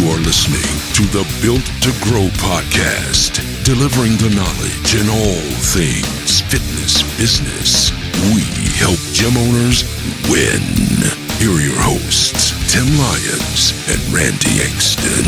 are listening to the Built to Grow podcast, delivering the knowledge in all things fitness business. We help gym owners win. Here are your hosts, Tim Lyons and Randy Engston.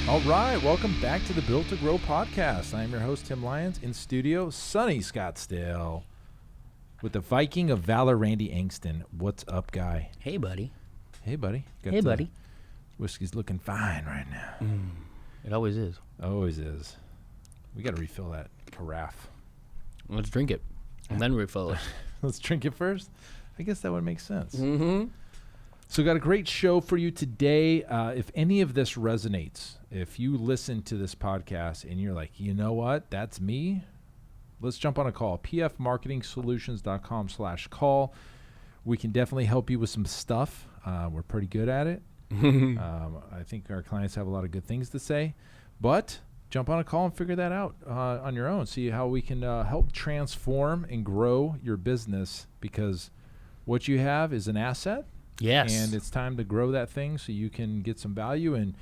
All right, welcome back to the Built to Grow podcast. I am your host, Tim Lyons, in studio, sunny Scottsdale, with the Viking of Valor, Randy Engston. What's up, guy? Hey, buddy. Hey, buddy. Hey, buddy. Whiskey's looking fine right now. It always is. Always is. We got to refill that carafe. Let's drink it and then refill it. Let's drink it first? I guess that would make sense. Mm-hmm. So got a great show for you today. If any of this resonates, if you listen to this podcast and you're like, you know what, that's me, let's jump on a call. pfmarketingsolutions.com/call. We can definitely help you with some stuff. We're pretty good at it. I think our clients have a lot of good things to say. But jump on a call and figure that out on your own. See how we can help transform and grow your business, because what you have is an asset. Yes. And it's time to grow that thing so you can get some value, and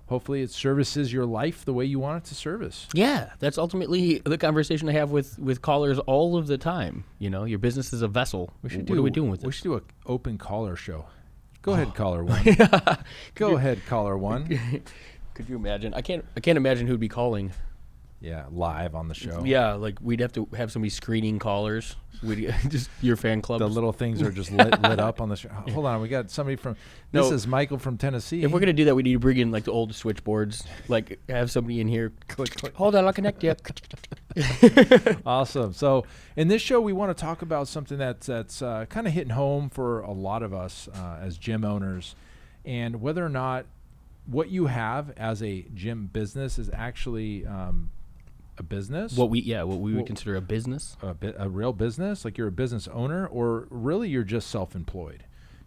hopefully it services your life the way you want it to service. Yeah, that's ultimately the conversation I have with callers all of the time. You know, your business is a vessel. What are we doing with it? We should do an open caller show. Go ahead, caller one. Go ahead, caller one. Could you imagine? I can't imagine who'd be calling. Yeah, live on the show. Yeah, like we'd have to have somebody screening callers. Just your fan club. The little things are just lit up on the show. Hold on, we got somebody from. This is Michael from Tennessee. If we're gonna do that, we need to bring in like the old switchboards. Like have somebody in here. Click. Hold on, I'll connect you. Awesome. So in this show, we want to talk about something that's kind of hitting home for a lot of us as gym owners, and whether or not what you have as a gym business is actually a business. What we would consider a business. A real business, like you're a business owner, or really you're just self-employed.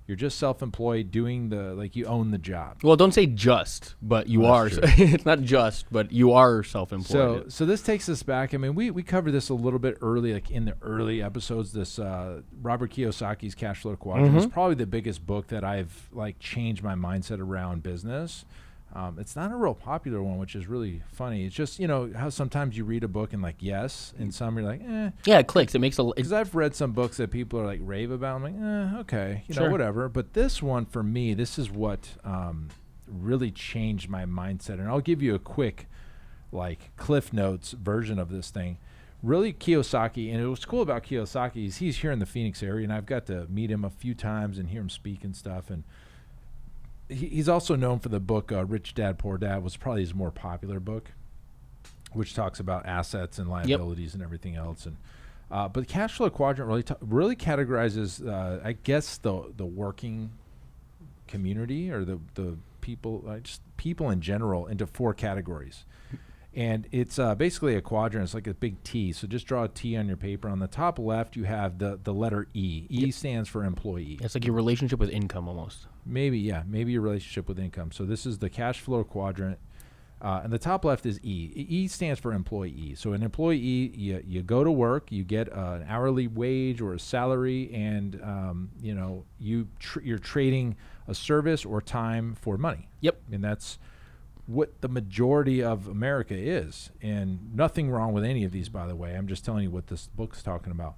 You're just self-employed doing you own the job. Well, don't say just, but you are. It's not just, but you are self-employed. So this takes us back. I mean, we covered this a little bit early, like in the early episodes. This Robert Kiyosaki's Cashflow Quadrant is probably the biggest book that I've changed my mindset around business. It's not a real popular one, which is really funny. It's just, how sometimes you read a book and yes, and some you're like, eh. Yeah, it clicks. It makes Because I've read some books that people are rave about. I'm like, okay, Sure. Whatever. But this one, for me, this is what really changed my mindset. And I'll give you a quick, Cliff Notes version of this thing. Really, Kiyosaki, and what's cool about Kiyosaki is he's here in the Phoenix area, and I've got to meet him a few times and hear him speak and stuff. And he's also known for the book Rich Dad, Poor Dad, was probably his more popular book, which talks about assets and liabilities and everything else. And but the Cashflow Quadrant really categorizes, I guess, the working community or the people, just people in general, into 4 categories. And it's basically a quadrant. It's like a big T. So just draw a T on your paper. On the top left, you have the letter E. E stands for employee. It's like your relationship with income almost. Maybe your relationship with income. So this is the cash flow quadrant. And the top left is E. E stands for employee. So an employee, you go to work, you get an hourly wage or a salary, and you're trading a service or time for money. Yep. And that's what the majority of America is. And nothing wrong with any of these, by the way. I'm just telling you what this book's talking about.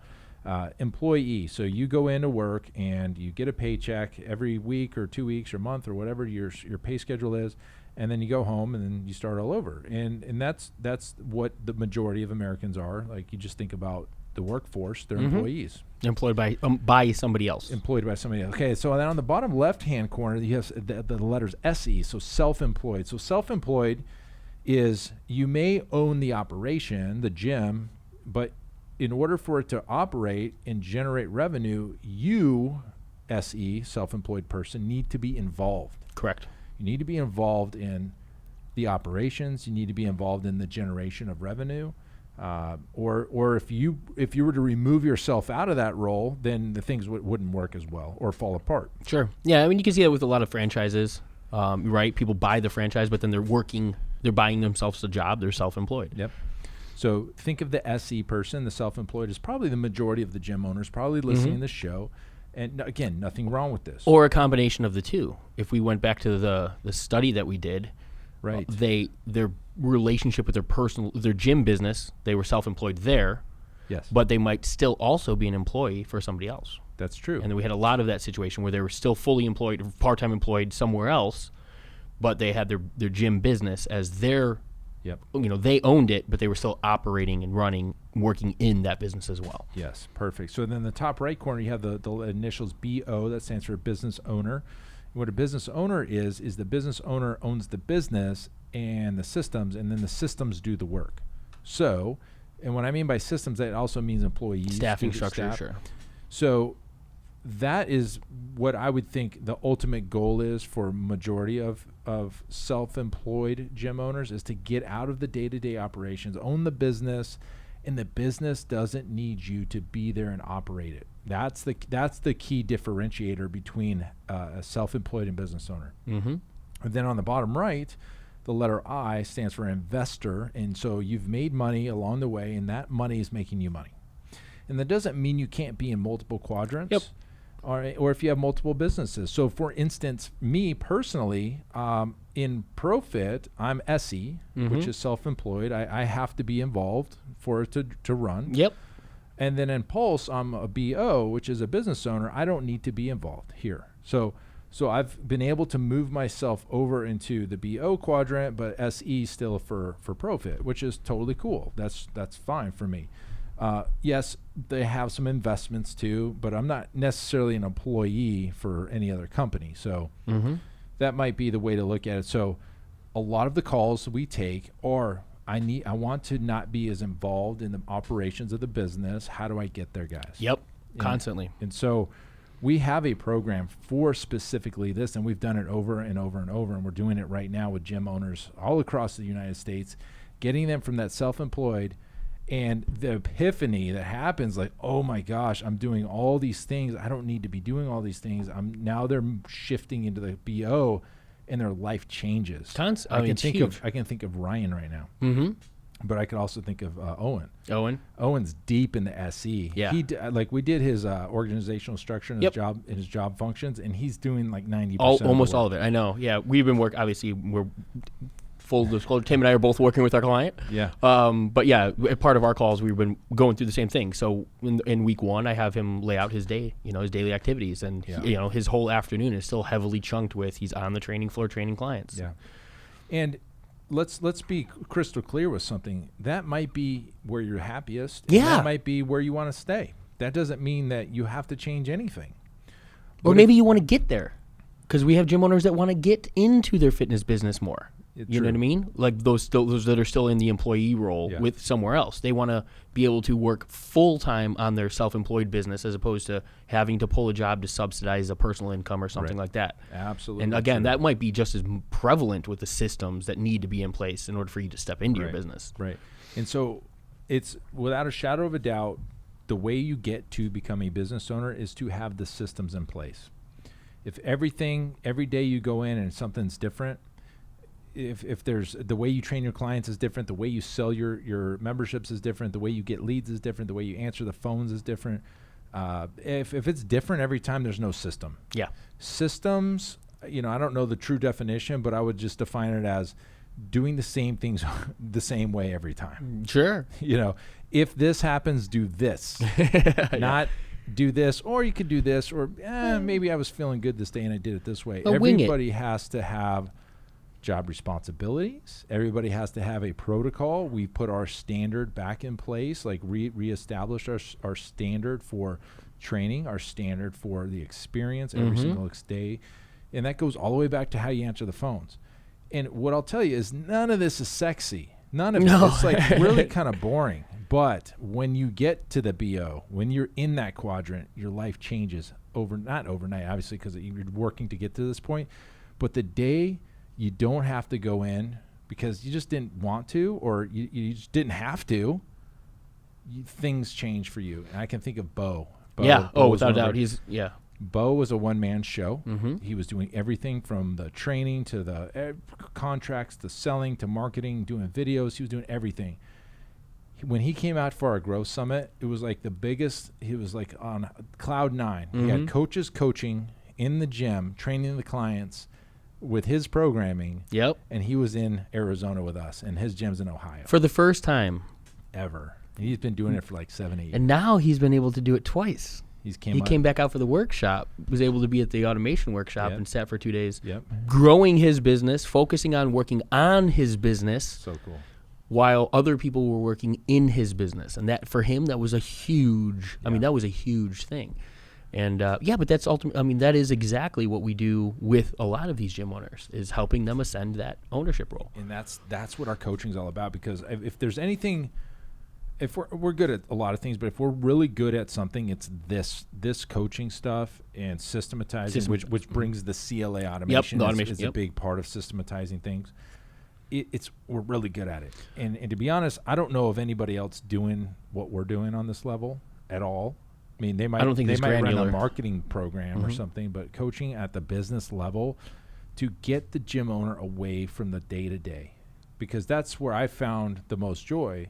Employee. So you go into work and you get a paycheck every week or 2 weeks or month or whatever your pay schedule is, and then you go home and then you start all over. And that's what the majority of Americans are. You just think about the workforce, they're employees. Employed by somebody else. Employed by somebody else. Okay, so then on the bottom left-hand corner, you have the letters SE, so self-employed. So self-employed is you may own the operation, the gym, but in order for it to operate and generate revenue, you, SE, self-employed person, need to be involved. Correct. You need to be involved in the operations. You need to be involved in the generation of revenue. Or if you were to remove yourself out of that role, then the things wouldn't work as well or fall apart. Sure. Yeah, I mean, you can see that with a lot of franchises, right? People buy the franchise, but then they're buying themselves a job. They're self-employed. Yep. So think of the SE person, the self-employed, is probably the majority of the gym owners probably listening to the show. And again, nothing wrong with this. Or a combination of the two. If we went back to the study that we did, right. Their relationship with their gym business, they were self-employed there. Yes. But they might still also be an employee for somebody else. That's true. And then we had a lot of that situation where they were still fully employed, part-time employed somewhere else, but they had their gym business as their, they owned it, but they were still operating and running, working in that business as well. Yes, perfect. So then the top right corner, you have the initials BO, that stands for business owner. What a business owner is the business owner owns the business and the systems, and then the systems do the work. So, and what I mean by systems, that also means employees. Staffing structure, sure. So that is what I would think the ultimate goal is for majority of self-employed gym owners, is to get out of the day-to-day operations, own the business, and the business doesn't need you to be there and operate it. That's the key differentiator between a self-employed and business owner. Mm-hmm. And then on the bottom right, the letter I stands for investor, and so you've made money along the way, and that money is making you money. And that doesn't mean you can't be in multiple quadrants. Yep. Or if you have multiple businesses. So for instance, me personally, in Profit, I'm SE, which is self-employed. I have to be involved for it to run. Yep. And then in Pulse, I'm a BO, which is a business owner. I don't need to be involved here. So I've been able to move myself over into the BO quadrant, but SE still for Profit, which is totally cool. That's fine for me. Yes, they have some investments too, but I'm not necessarily an employee for any other company. So that might be the way to look at it. So a lot of the calls we take are, I want to not be as involved in the operations of the business. How do I get there, guys? Yep. Constantly. And so we have a program for specifically this, and we've done it over and over and over, and we're doing it right now with gym owners all across the United States, getting them from that self-employed. And the epiphany that happens, like, oh my gosh, I'm doing all these things. I don't need to be doing all these things. Now they're shifting into the BO, and their life changes. I can think of Ryan right now, but I could also think of Owen. Owen's deep in the SE. Yeah, we did his organizational structure and his job functions, and he's doing like 90%. Almost all of it. I know. Yeah, we've been obviously we're. Full disclosure, Tim and I are both working with our client. Yeah. But yeah, part of our calls, we've been going through the same thing. So in week one, I have him lay out his day, his daily activities, and his whole afternoon is still heavily chunked with he's on the training floor training clients. Yeah. And let's be crystal clear with something. That might be where you're happiest. Yeah. That might be where you want to stay. That doesn't mean that you have to change anything. Or maybe you want to get there, because we have gym owners that want to get into their fitness business more. You know what I mean? Like those that are still in the employee role with somewhere else. They want to be able to work full time on their self-employed business as opposed to having to pull a job to subsidize a personal income or something like that. Absolutely. And again, that might be just as prevalent with the systems that need to be in place in order for you to step into your business. Right. And so it's without a shadow of a doubt, the way you get to become a business owner is to have the systems in place. If every day you go in and something's different, if there's the way you train your clients is different, the way you sell your memberships is different, the way you get leads is different, the way you answer the phones is different. If it's different every time, there's no system. Yeah. Systems, I don't know the true definition, but I would just define it as doing the same things the same way every time. Sure. If this happens, do this. Not do this, or you could do this, or maybe I was feeling good this day and I did it this way. Everybody has to have job responsibilities. Everybody has to have a protocol. We put our standard back in place, like reestablished our standard for training, our standard for the experience every single day. And that goes all the way back to how you answer the phones. And what I'll tell you is none of this is sexy. None of it. It's like really kind of boring. But when you get to the BO, when you're in that quadrant, your life changes not overnight, obviously, because you're working to get to this point. But the day you don't have to go in because you just didn't want to, or you just didn't have to, things change for you. And I can think of Bo. Bo without a doubt. Bo was a one-man show. He was doing everything from the training to the contracts to selling to marketing, doing videos. He was doing everything. when he came out for our growth summit, it was like the biggest. He was like on cloud 9. He had coaches coaching in the gym, training the clients with his programming. Yep. And he was in Arizona with us, and his gym's in Ohio. For the first time ever. He's been doing it for like 7, 8 years. And now he's been able to do it twice. He came back out for the workshop, was able to be at the automation workshop and sat for 2 days, Yep. growing his business, focusing on working on his business. So cool. While other people were working in his business. And that, for him, that was a huge, I mean, that was a huge thing. And but that's ultimately, I mean, that is exactly what we do with a lot of these gym owners, is helping them ascend that ownership role. And that's what our coaching is all about, because if there's anything, if we're good at a lot of things, but if we're really good at something, it's this coaching stuff and systematizing, which brings the CLA automation. Yep, the automation is a big part of systematizing things. We're really good at it. And to be honest, I don't know of anybody else doing what we're doing on this level at all. I mean, they might run a marketing program or something, but coaching at the business level to get the gym owner away from the day-to-day, because that's where I found the most joy,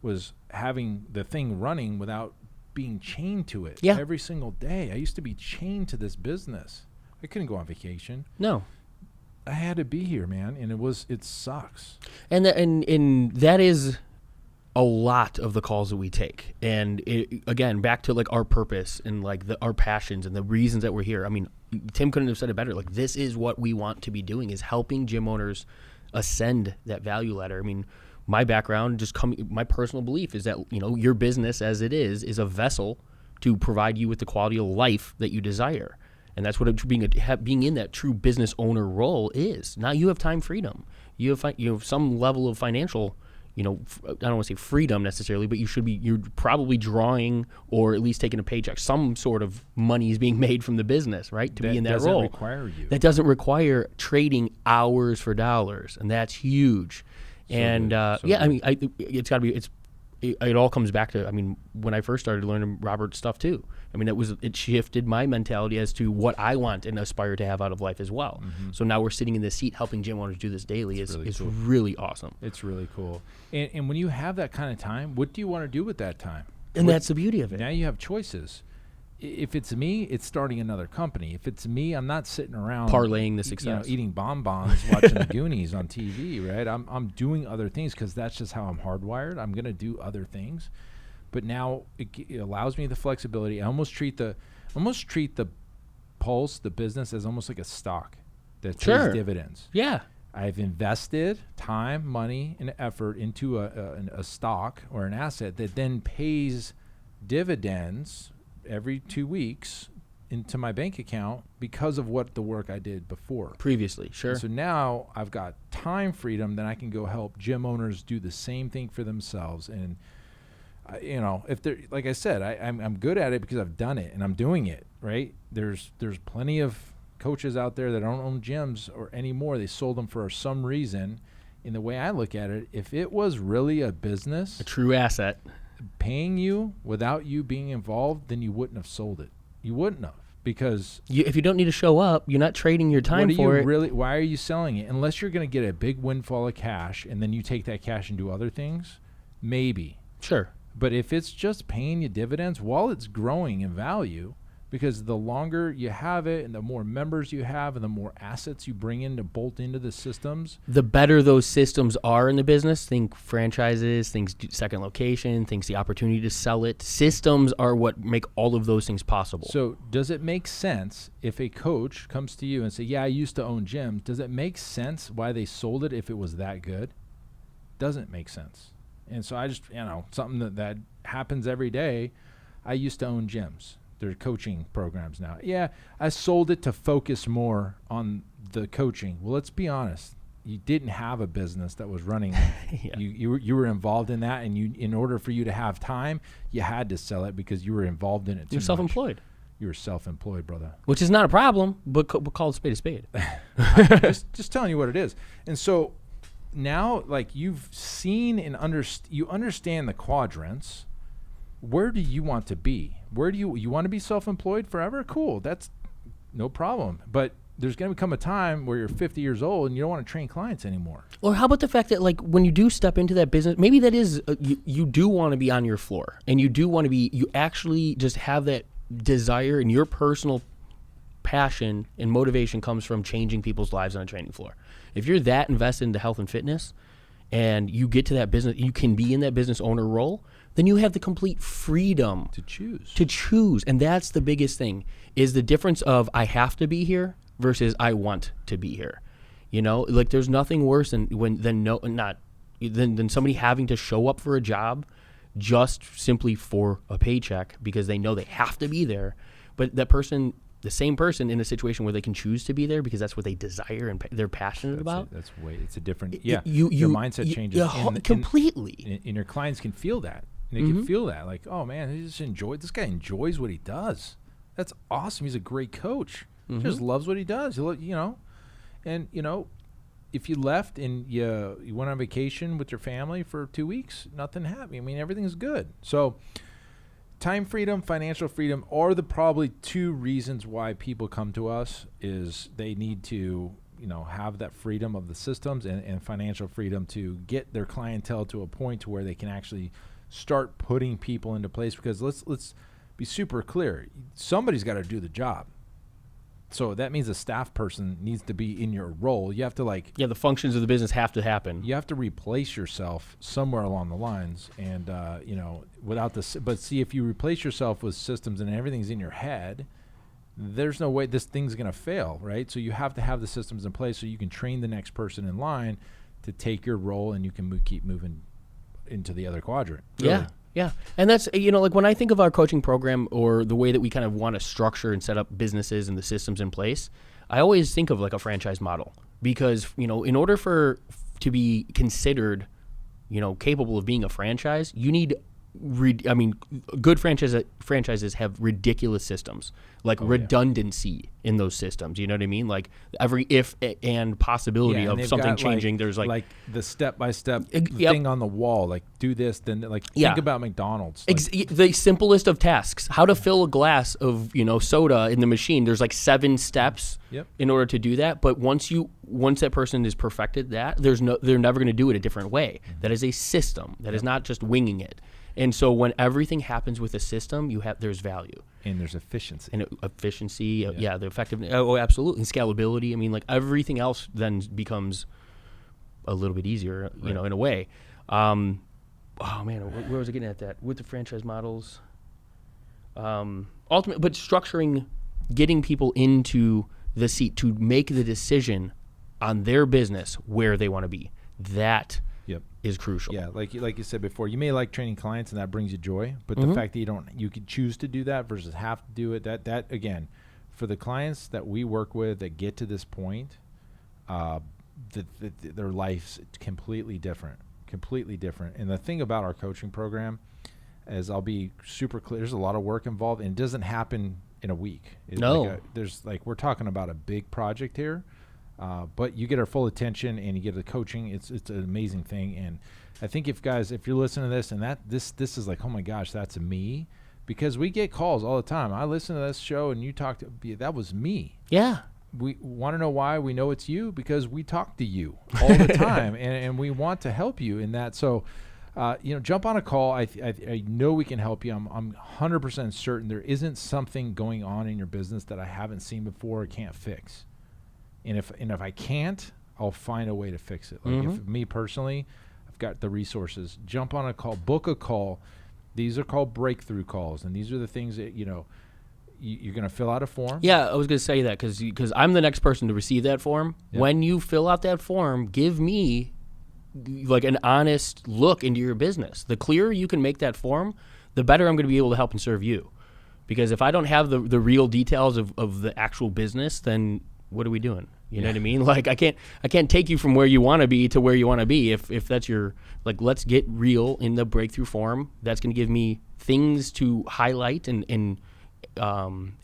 was having the thing running without being chained to it every single day. I used to be chained to this business. I couldn't go on vacation. No. I had to be here, man, and it sucks. And that is a lot of the calls that we take. And again, back to like our purpose and like our passions and the reasons that we're here. I mean, Tim couldn't have said it better. Like, this is what we want to be doing, is helping gym owners ascend that value ladder. I mean, my background, my personal belief is that, your business as it is a vessel to provide you with the quality of life that you desire. And that's what being in that true business owner role is. Now you have time freedom. You have some level of financial, I don't want to say freedom necessarily, but you're probably drawing or at least taking a paycheck. Some sort of money is being made from the business, right? To be in that role. That doesn't require trading hours for dollars, and that's huge. And I mean, it's got to be. It all comes back to, I mean, when I first started learning Robert's stuff too. I mean, it shifted my mentality as to what I want and aspire to have out of life as well. Mm-hmm. So now we're sitting in this seat helping gym owners do this daily. It's really awesome. It's really cool. And when you have that kind of time, what do you want to do with that time? And that's the beauty of it. Now you have choices. If it's me, it's starting another company. If it's me, I'm not sitting around parlaying the success, eating bonbons, watching the Goonies on TV, right? I'm doing other things because that's just how I'm hardwired. I'm gonna do other things, but now it allows me the flexibility. I almost treat the Pulse, the business, as almost like a stock that pays dividends. Yeah, I've invested time, money, and effort into a stock or an asset that then pays dividends every 2 weeks into my bank account because of what the work I did before. Previously, sure. And so now I've got time freedom, then I can go help gym owners do the same thing for themselves. And if they're, like I said, I'm good at it because I've done it and I'm doing it, right? There's plenty of coaches out there that don't own gyms or anymore. They sold them for some reason. In the way I look at it, if it was really a business, a true asset, paying you without you being involved, then you wouldn't have sold it. You wouldn't have, because if you don't need to show up, you're not trading your time for it. Why are you selling it? Unless you're going to get a big windfall of cash and then you take that cash and do other things, maybe. Sure. But if it's just paying you dividends while it's growing in value, because the longer you have it and the more members you have and the more assets you bring in to bolt into the systems, the better those systems are in the business. Think franchises, think second location, think the opportunity to sell it. Systems are what make all of those things possible. So does it make sense if a coach comes to you and say, yeah, I used to own gyms, does it make sense why they sold it if it was that good? Doesn't make sense. And so I just, something that happens every day. I used to own gyms. They're coaching programs now. Yeah, I sold it to focus more on the coaching. Well, let's be honest. You didn't have a business that was running. Yeah. You were involved in that, and in order for you to have time, you had to sell it because you were involved in it too You're self-employed. You were self-employed, brother. Which is not a problem, but call a spade a spade. just telling you what it is. And so now, like, you've seen and you understand the quadrants. Where do you want to be? Where do you want to be self-employed forever? Cool. That's no problem. But there's going to come a time where you're 50 years old and you don't want to train clients anymore. Or how about the fact that, like, when you do step into that business, maybe that is, you do want to be on your floor, and you do want to be, you actually just have that desire, and your personal passion and motivation comes from changing people's lives on a training floor. If you're that invested into health and fitness, and you get to that business, you can be in that business owner role, then you have the complete freedom to choose. And that's the biggest thing, is the difference of I have to be here versus I want to be here. You know, like, there's nothing worse than somebody having to show up for a job just simply for a paycheck because they know they have to be there. But that person, the same person, in a situation where they can choose to be there because that's what they desire and they're passionate about. It's a different, your mindset changes completely. And your clients can feel that. And they can feel that, like, oh man, this guy enjoys what he does. That's awesome. He's a great coach. He just loves what he does. And if you left and you went on vacation with your family for 2 weeks, nothing happened. I mean, everything's good. So time freedom, financial freedom are the probably two reasons why people come to us. Is they need to, have that freedom of the systems and financial freedom to get their clientele to a point to where they can actually start putting people into place. Because let's be super clear. Somebody's got to do the job. So that means a staff person needs to be in your role. You have to the functions of the business have to happen. You have to replace yourself somewhere along the lines, and without this. But see, if you replace yourself with systems and everything's in your head, there's no way this thing's gonna fail, right? So you have to have the systems in place so you can train the next person in line to take your role, and you can keep moving into the other quadrant. Really. Yeah. And that's, like, when I think of our coaching program or the way that we kind of want to structure and set up businesses and the systems in place, I always think of like a franchise model because, in order to be considered, capable of being a franchise, you need, good franchises have ridiculous systems, like redundancy in those systems. You know what I mean? Like every if and possibility of something changing. There's like the step-by-step thing on the wall, like do this, then think about McDonald's. The simplest of tasks, how to fill a glass of, soda in the machine. There's like 7 steps in order to do that. But once that person has perfected that, they're never going to do it a different way. That is a system. That is not just winging it. And so when everything happens with a system, there's value. And there's efficiency. The effectiveness. Oh, absolutely. And scalability. I mean, like, everything else then becomes a little bit easier, in a way. Oh, man, where was I getting at that? With the franchise models. But structuring, getting people into the seat to make the decision on their business where they want to be. That is crucial. Yeah, like you said before, you may like training clients and that brings you joy, but the fact that you could choose to do that versus have to do it, that again, for the clients that we work with that get to this point, their life's completely different. And the thing about our coaching program is, I'll be super clear, there's a lot of work involved, and it doesn't happen in a week. We're talking about a big project here. But you get our full attention and you get the coaching. It's an amazing thing. And I think if you're listening to this and this is like, oh my gosh, that's me, because we get calls all the time. I listen to this show and you talk to, that was me. Yeah. We want to know why we know it's you, because we talk to you all the time and we want to help you in that. So, jump on a call. I know we can help you. I'm 100% certain there isn't something going on in your business that I haven't seen before or can't fix. And if I can't, I'll find a way to fix it. Like if me personally, I've got the resources. Jump on a call, book a call. These are called breakthrough calls, and these are the things that you're going to fill out a form. Yeah, I was going to say that because I'm the next person to receive that form. Yep. When you fill out that form, give me like an honest look into your business. The clearer you can make that form, the better I'm going to be able to help and serve you. Because if I don't have the real details of the actual business, then what are we doing? You know what I mean? Like, I can't take you from where you want to be to where you want to be if that's your, like, let's get real in the breakthrough form. That's going to give me things to highlight and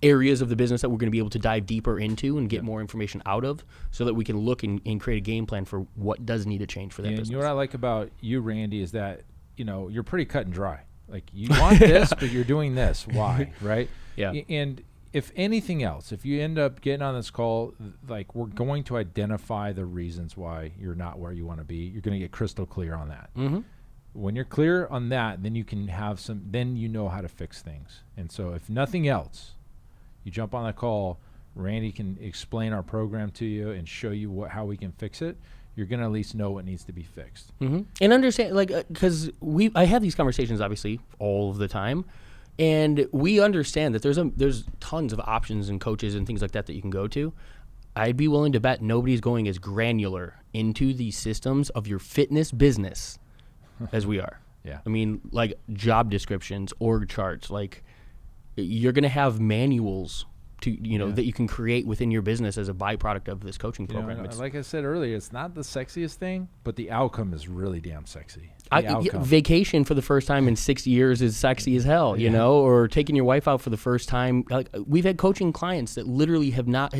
areas of the business that we're going to be able to dive deeper into and get more information out of, so that we can look and create a game plan for what does need to change for that business. You know what I like about you, Randy, is that, you're pretty cut and dry. Like, you want this, but you're doing this. Why? Right? Yeah. And if anything else, if you end up getting on this call, like we're going to identify the reasons why you're not where you want to be. You're going to get crystal clear on that. Mm-hmm. When you're clear on that, then you can then you know how to fix things. And so if nothing else, you jump on that call, Randy can explain our program to you and show you how we can fix it. You're going to at least know what needs to be fixed. Mm-hmm. And understand, like, because I have these conversations, obviously, all of the time. And we understand that there's tons of options and coaches and things like that you can go to. I'd be willing to bet nobody's going as granular into the systems of your fitness business as we are. Yeah. I mean, like job descriptions, org charts, like you're going to have manuals to, that you can create within your business as a byproduct of this coaching program. Like I said earlier, it's not the sexiest thing, but the outcome is really damn sexy. Vacation for the first time in 6 years is sexy as hell, or taking your wife out for the first time. Like we've had coaching clients that literally have not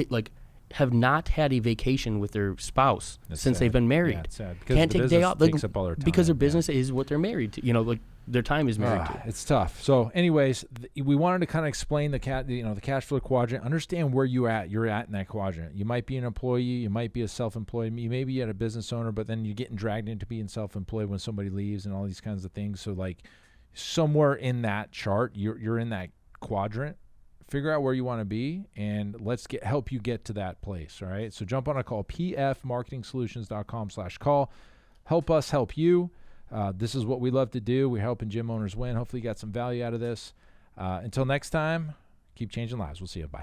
had a vacation with their spouse since they've been married. Yeah, it's sad. Because can't take a day off takes up all their time, because their business is what they're married to. Their time is married to. It's tough. So, anyways, we wanted to kind of explain the Cashflow Quadrant. Understand where you're at in that quadrant. You might be an employee. You might be a self-employed. You may be a business owner, but then you're getting dragged into being self-employed when somebody leaves and all these kinds of things. So, like somewhere in that chart, you're in that quadrant. Figure out where you want to be, and let's help you get to that place. All right. So jump on a call. pfmarketingsolutions.com/call. Help us help you. This is what we love to do. We're helping gym owners win. Hopefully you got some value out of this. Until next time, keep changing lives. We'll see you. Bye.